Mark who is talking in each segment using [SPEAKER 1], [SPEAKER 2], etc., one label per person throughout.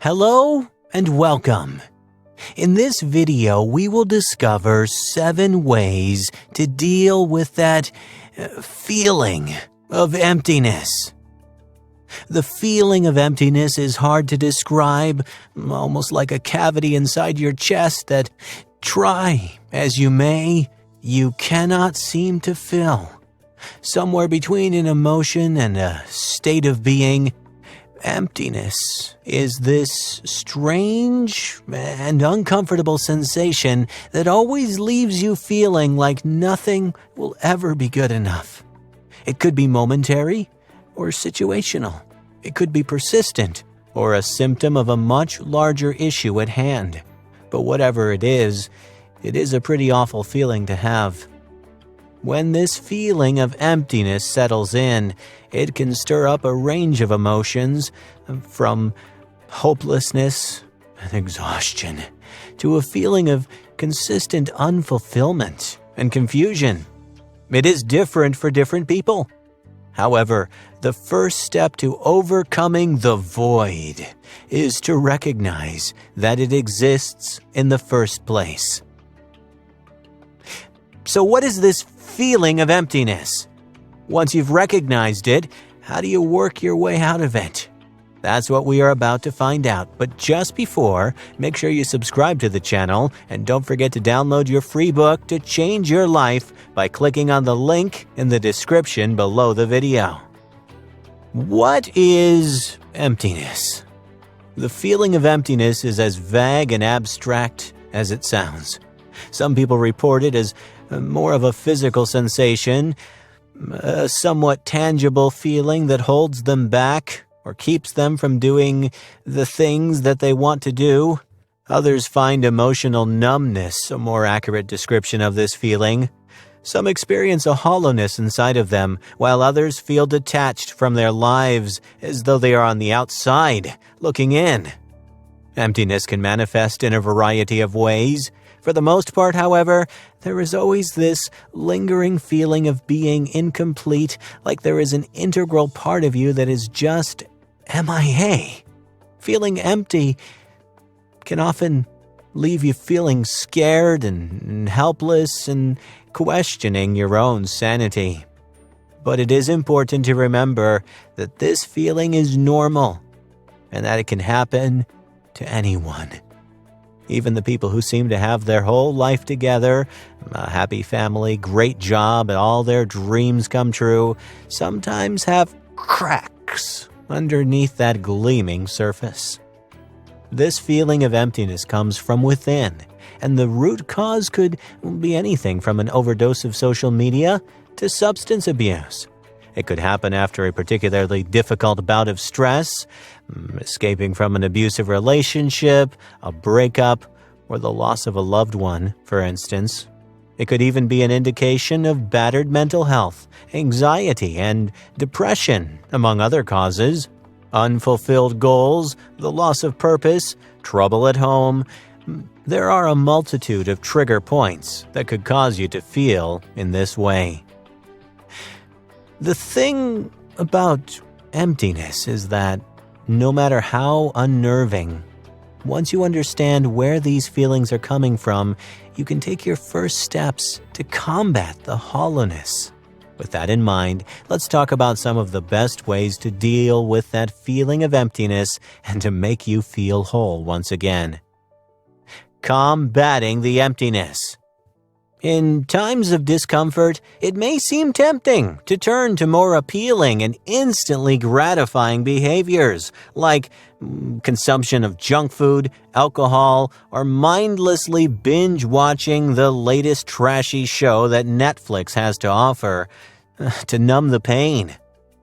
[SPEAKER 1] Hello and welcome. In this video, we will discover 7 ways to deal with that feeling of emptiness. The feeling of emptiness is hard to describe, almost like a cavity inside your chest that, try as you may, you cannot seem to fill. Somewhere between an emotion and a state of being, emptiness is this strange and uncomfortable sensation that always leaves you feeling like nothing will ever be good enough. It could be momentary or situational. It could be persistent or a symptom of a much larger issue at hand. But whatever it is a pretty awful feeling to have. When this feeling of emptiness settles in, it can stir up a range of emotions, from hopelessness and exhaustion to a feeling of consistent unfulfillment and confusion. It is different for different people. However, the first step to overcoming the void is to recognize that it exists in the first place. So what is this feeling of emptiness? Once you've recognized it, how do you work your way out of it? That's what we are about to find out. But just before, make sure you subscribe to the channel and don't forget to download your free book to change your life by clicking on the link in the description below the video. What is emptiness? The feeling of emptiness is as vague and abstract as it sounds. Some people report it as more of a physical sensation, a somewhat tangible feeling that holds them back or keeps them from doing the things that they want to do. Others find emotional numbness a more accurate description of this feeling. Some experience a hollowness inside of them, while others feel detached from their lives as though they are on the outside, looking in. Emptiness can manifest in a variety of ways. For the most part, however, there is always this lingering feeling of being incomplete, like there is an integral part of you that is just MIA. Feeling empty can often leave you feeling scared and helpless and questioning your own sanity. But it is important to remember that this feeling is normal and that it can happen to anyone. Even the people who seem to have their whole life together, a happy family, great job, and all their dreams come true, sometimes have cracks underneath that gleaming surface. This feeling of emptiness comes from within, and the root cause could be anything from an overdose of social media to substance abuse. It could happen after a particularly difficult bout of stress, escaping from an abusive relationship, a breakup, or the loss of a loved one, for instance. It could even be an indication of battered mental health, anxiety, and depression, among other causes. Unfulfilled goals, the loss of purpose, trouble at home. There are a multitude of trigger points that could cause you to feel in this way. The thing about emptiness is that no matter how unnerving, once you understand where these feelings are coming from, you can take your first steps to combat the hollowness. With that in mind, let's talk about some of the best ways to deal with that feeling of emptiness and to make you feel whole once again. Combating the emptiness. In times of discomfort, it may seem tempting to turn to more appealing and instantly gratifying behaviors, like consumption of junk food, alcohol, or mindlessly binge-watching the latest trashy show that Netflix has to offer, to numb the pain.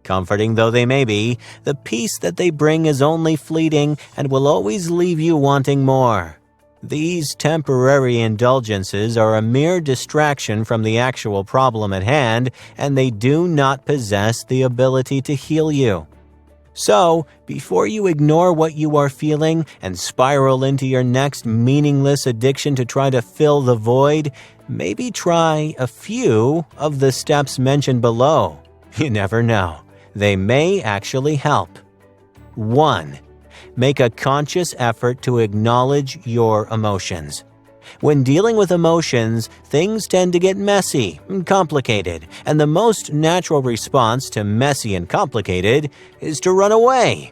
[SPEAKER 1] Comforting though they may be, the peace that they bring is only fleeting and will always leave you wanting more. These temporary indulgences are a mere distraction from the actual problem at hand, and they do not possess the ability to heal you. So, before you ignore what you are feeling and spiral into your next meaningless addiction to try to fill the void, maybe try a few of the steps mentioned below. You never know. They may actually help. 1. Make a conscious effort to acknowledge your emotions. When dealing with emotions, things tend to get messy and complicated, and the most natural response to messy and complicated is to run away.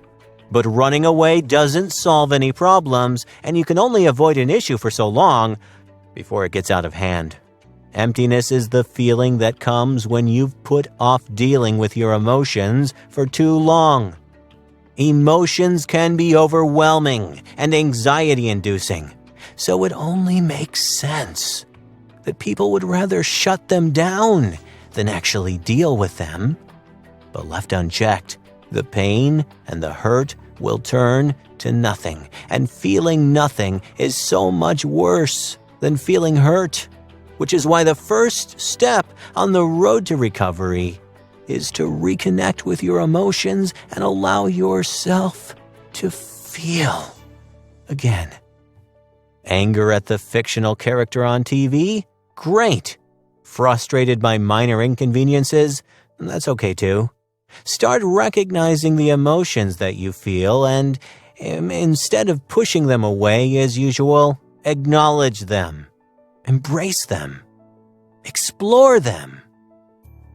[SPEAKER 1] But running away doesn't solve any problems, and you can only avoid an issue for so long before it gets out of hand. Emptiness is the feeling that comes when you've put off dealing with your emotions for too long. Emotions can be overwhelming and anxiety-inducing, so it only makes sense that people would rather shut them down than actually deal with them. But left unchecked, the pain and the hurt will turn to nothing, and feeling nothing is so much worse than feeling hurt, which is why the first step on the road to recovery is to reconnect with your emotions and allow yourself to feel again. Anger at the fictional character on TV? Great. Frustrated by minor inconveniences? That's okay too. Start recognizing the emotions that you feel and, instead of pushing them away as usual, acknowledge them. Embrace them. Explore them.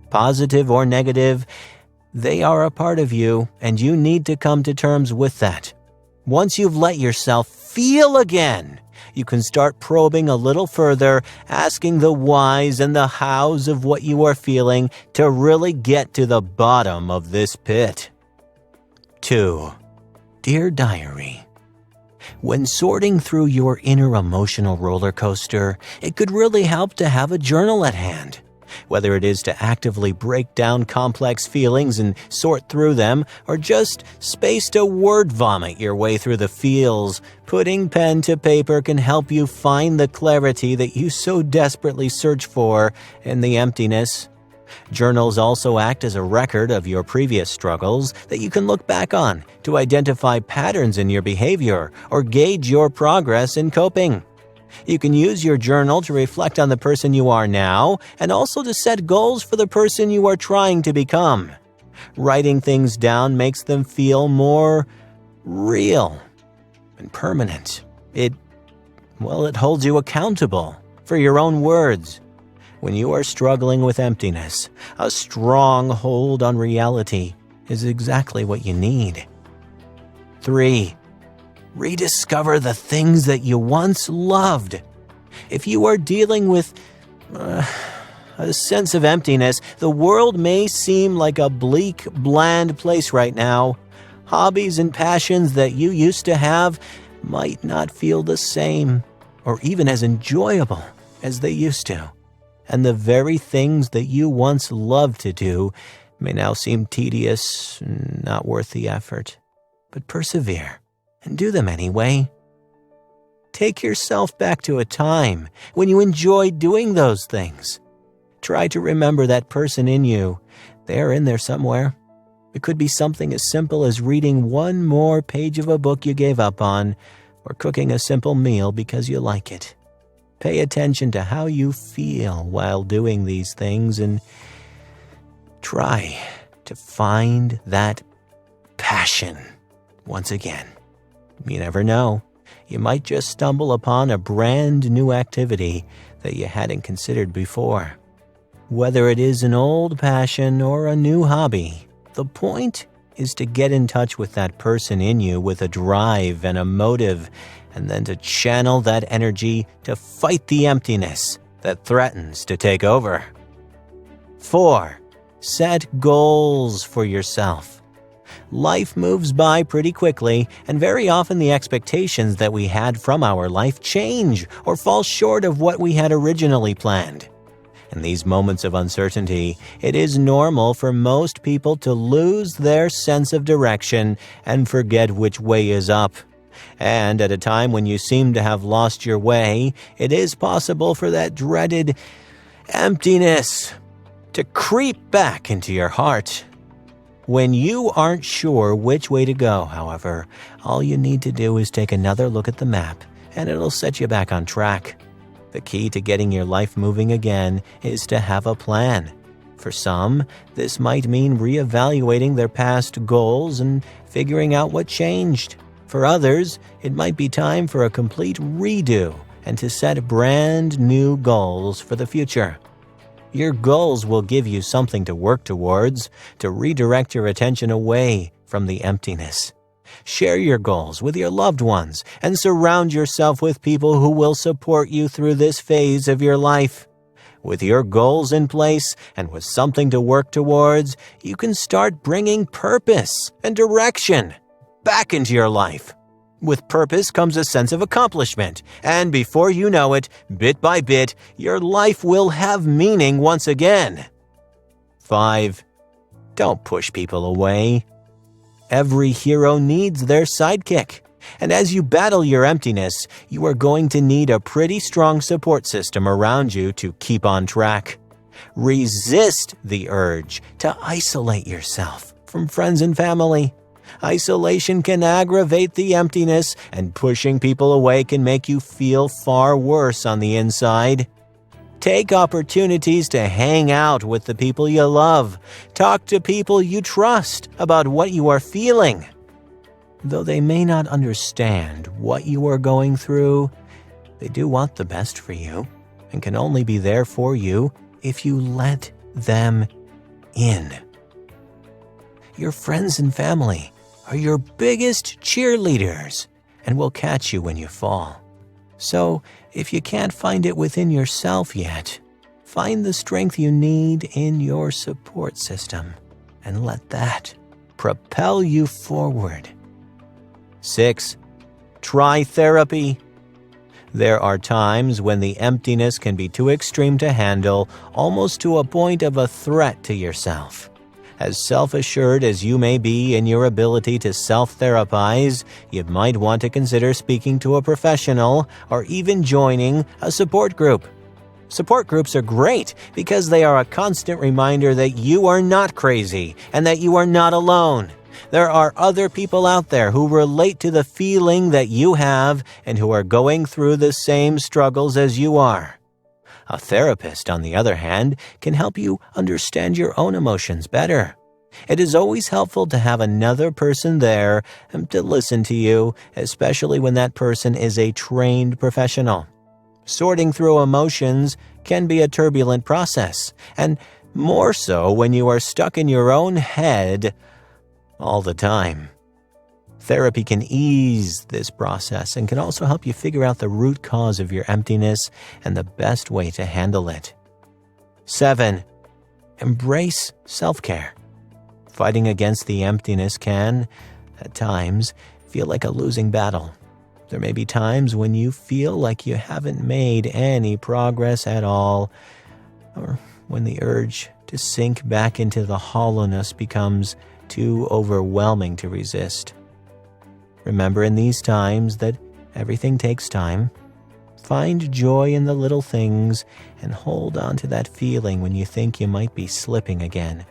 [SPEAKER 1] Positive or negative, they are a part of you, and you need to come to terms with that. Once you've let yourself feel again, you can start probing a little further, asking the whys and the hows of what you are feeling to really get to the bottom of this pit. 2. Dear Diary, when sorting through your inner emotional roller coaster, it could really help to have a journal at hand. Whether it is to actively break down complex feelings and sort through them, or just space to word vomit your way through the feels, putting pen to paper can help you find the clarity that you so desperately search for in the emptiness. Journals also act as a record of your previous struggles that you can look back on to identify patterns in your behavior or gauge your progress in coping. You can use your journal to reflect on the person you are now and also to set goals for the person you are trying to become. Writing things down makes them feel more real and permanent. It holds you accountable for your own words. When you are struggling with emptiness, a strong hold on reality is exactly what you need. 3. Rediscover the things that you once loved. If you are dealing with a sense of emptiness, the world may seem like a bleak, bland place right now. Hobbies and passions that you used to have might not feel the same or even as enjoyable as they used to. And the very things that you once loved to do may now seem tedious and not worth the effort. But persevere and do them anyway. Take yourself back to a time when you enjoyed doing those things. Try to remember that person in you. They're in there somewhere. It could be something as simple as reading one more page of a book you gave up on, or cooking a simple meal because you like it. Pay attention to how you feel while doing these things and try to find that passion once again. You never know. You might just stumble upon a brand new activity that you hadn't considered before. Whether it is an old passion or a new hobby, the point is to get in touch with that person in you with a drive and a motive, and then to channel that energy to fight the emptiness that threatens to take over. 4. Set goals for yourself. Life moves by pretty quickly, and very often the expectations that we had from our life change or fall short of what we had originally planned. In these moments of uncertainty, it is normal for most people to lose their sense of direction and forget which way is up. And at a time when you seem to have lost your way, it is possible for that dreaded emptiness to creep back into your heart. When you aren't sure which way to go, however, all you need to do is take another look at the map, and it'll set you back on track. The key to getting your life moving again is to have a plan. For some, this might mean reevaluating their past goals and figuring out what changed. For others, it might be time for a complete redo and to set brand new goals for the future. Your goals will give you something to work towards, to redirect your attention away from the emptiness. Share your goals with your loved ones and surround yourself with people who will support you through this phase of your life. With your goals in place and with something to work towards, you can start bringing purpose and direction back into your life. With purpose comes a sense of accomplishment, and before you know it, bit by bit, your life will have meaning once again. 5. Don't push people away. Every hero needs their sidekick, and as you battle your emptiness, you are going to need a pretty strong support system around you to keep on track. Resist the urge to isolate yourself from friends and family. Isolation can aggravate the emptiness, and pushing people away can make you feel far worse on the inside. Take opportunities to hang out with the people you love. Talk to people you trust about what you are feeling. Though they may not understand what you are going through, they do want the best for you and can only be there for you if you let them in. Your friends and family are your biggest cheerleaders and will catch you when you fall. So, if you can't find it within yourself yet, find the strength you need in your support system and let that propel you forward. 6. Try therapy. There are times when the emptiness can be too extreme to handle, almost to a point of a threat to yourself. As self-assured as you may be in your ability to self-therapize, you might want to consider speaking to a professional or even joining a support group. Support groups are great because they are a constant reminder that you are not crazy and that you are not alone. There are other people out there who relate to the feeling that you have and who are going through the same struggles as you are. A therapist, on the other hand, can help you understand your own emotions better. It is always helpful to have another person there to listen to you, especially when that person is a trained professional. Sorting through emotions can be a turbulent process, and more so when you are stuck in your own head all the time. Therapy can ease this process and can also help you figure out the root cause of your emptiness and the best way to handle it. 7. Embrace self-care. Fighting against the emptiness can, at times, feel like a losing battle. There may be times when you feel like you haven't made any progress at all, or when the urge to sink back into the hollowness becomes too overwhelming to resist. Remember in these times that everything takes time. Find joy in the little things and hold on to that feeling when you think you might be slipping again.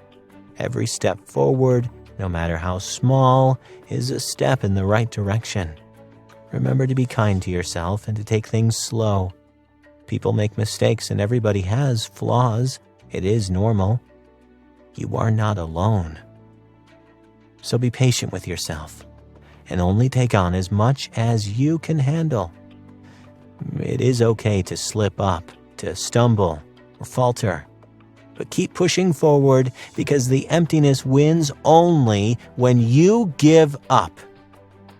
[SPEAKER 1] Every step forward, no matter how small, is a step in the right direction. Remember to be kind to yourself and to take things slow. People make mistakes and everybody has flaws. It is normal. You are not alone. So be patient with yourself and only take on as much as you can handle. It is okay to slip up, to stumble, or falter. But keep pushing forward because the emptiness wins only when you give up.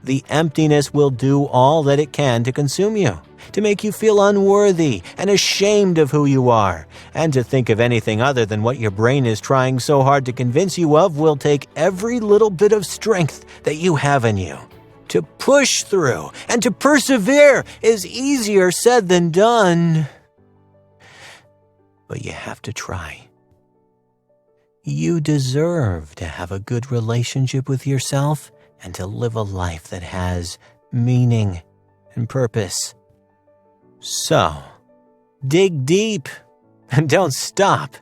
[SPEAKER 1] The emptiness will do all that it can to consume you, to make you feel unworthy and ashamed of who you are. And to think of anything other than what your brain is trying so hard to convince you of will take every little bit of strength that you have in you. To push through and to persevere is easier said than done. But you have to try. You deserve to have a good relationship with yourself and to live a life that has meaning and purpose. So, dig deep and don't stop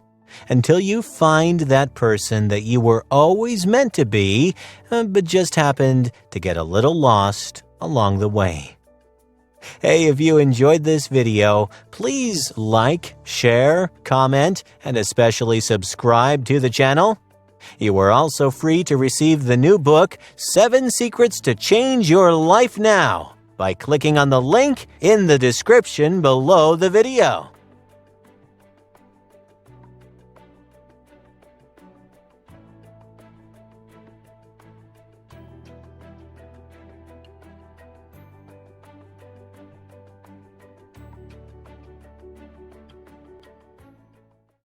[SPEAKER 1] until you find that person that you were always meant to be, but just happened to get a little lost along the way. Hey, if you enjoyed this video, please like, share, comment, and especially subscribe to the channel. You are also free to receive the new book, 7 Secrets to Change Your Life Now, by clicking on the link in the description below the video.